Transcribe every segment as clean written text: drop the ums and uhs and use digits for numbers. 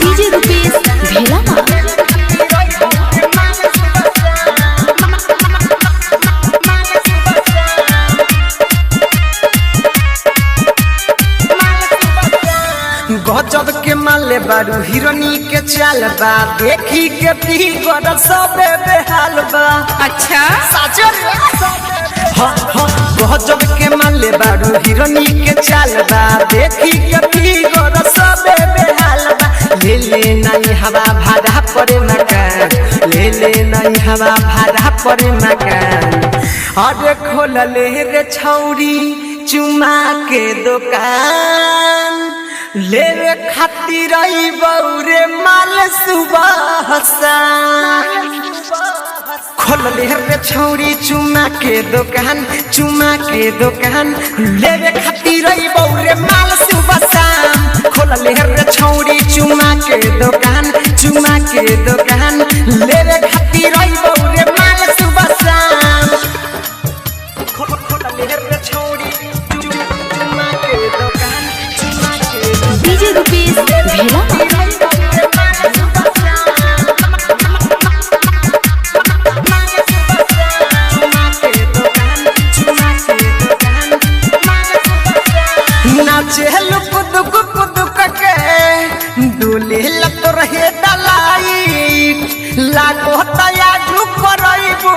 DJ Rupesh भेला गजब के माले बारू हिरोनी के चाल बा देखी के पीगर सबे बेहाल बा। अच्छा साचो गजब के माले बारू हिरोनी के चाल बा देखी के पीगर सबे बेहाल बा। ले ले नहीं हवा भाड़ा पड़े मकान, ले ले नहीं हवा भाड़ा पड़े मकान। अरे खोल ले रे छौरी चुमा के दुकान, लेवे खातिर बौरे माल सुबह खोल ले रे छौरी चुमा के दुकान, चुमा के दुकान लेवे खातिर बौरे माल सुबह शाम। खोल ले रे छौरी चुमा के दुकान, चुमा के दुकान लेवे खातिर बौरे माल सुबह शाम। खोल ले रे छौरी चुमा के दुकान, चुमा के डीजे रुपेश भेला डोले लत रहे दलाई लागो तया करबू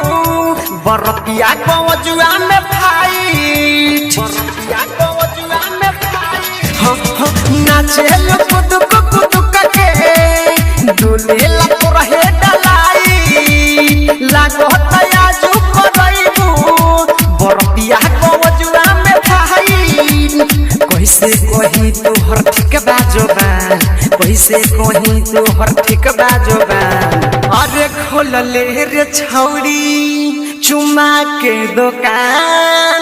बरतिया गजुआ में फाइट, बरतिया गजुआ में फाइट नाचे कुदुक कुदुक के डोले लत रहे दलाई लागो तया करबू बरतिया गजुआ में फाइट। कैसे कही तोहर ठीक बाजोबान, कैसे कही तोहर ठीक बाजोबान। अरे खोल ले रे छौरी चुमा के दुकान,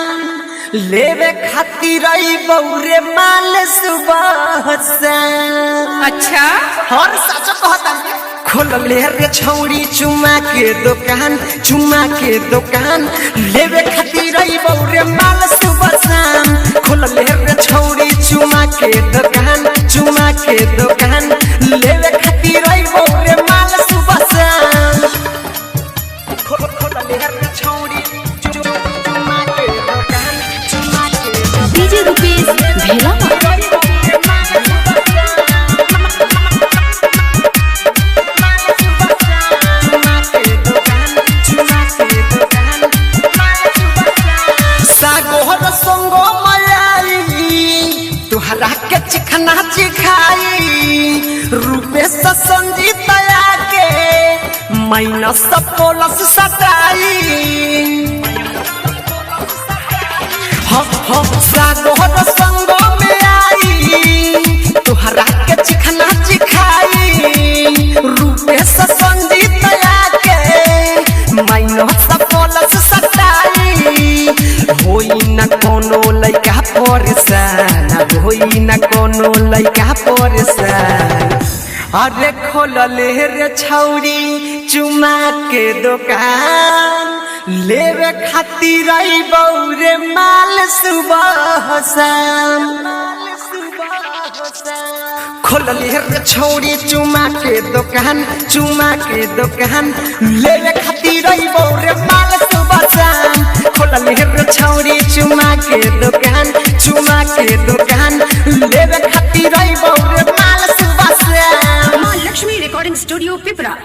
लेवे खातिर बौरे माल सुबह से। अच्छा हर सच कहता खोल ले रे छौरी चुमा के दुकान, चुमा के दुकान लेवे खातिर बौरे माल सुबह शाम। खोल ले रे छौरी चुमा के दुकान, चुमा के दुकान लेवे खातिर बौरे माल सुबह शाम। खोल ले रे छौरी चुमा के दुकान, चुमा के डीजे रुपेश भेला तुहरा के चिखना चिखाई रूपेश संजीत के माइनस प्लस सटाई। सागोहर संग में आई तुहरा के चिखना चिखाई रूपेश संजीत के माइनस प्लस सटाई। होई न कोनो लइका परेशान, होई न कोनो लइका परेशान। अरे खोल ले रे छौरी चुमा के दुकान, लेवे खातिर बौरे माल सुबह शाम। खोल ले रे छौरी चुमा के दुकान, चुमा के दुकान लेवे खातिर बौरे माल सुबह शाम। खोल ले रे छौरी चुमा के दुकान, चुमा के दुकान लेवे खातिर बौरे माल सुबह शाम। लक्ष्मी रिकॉर्डिंग स्टूडियो पिपरा।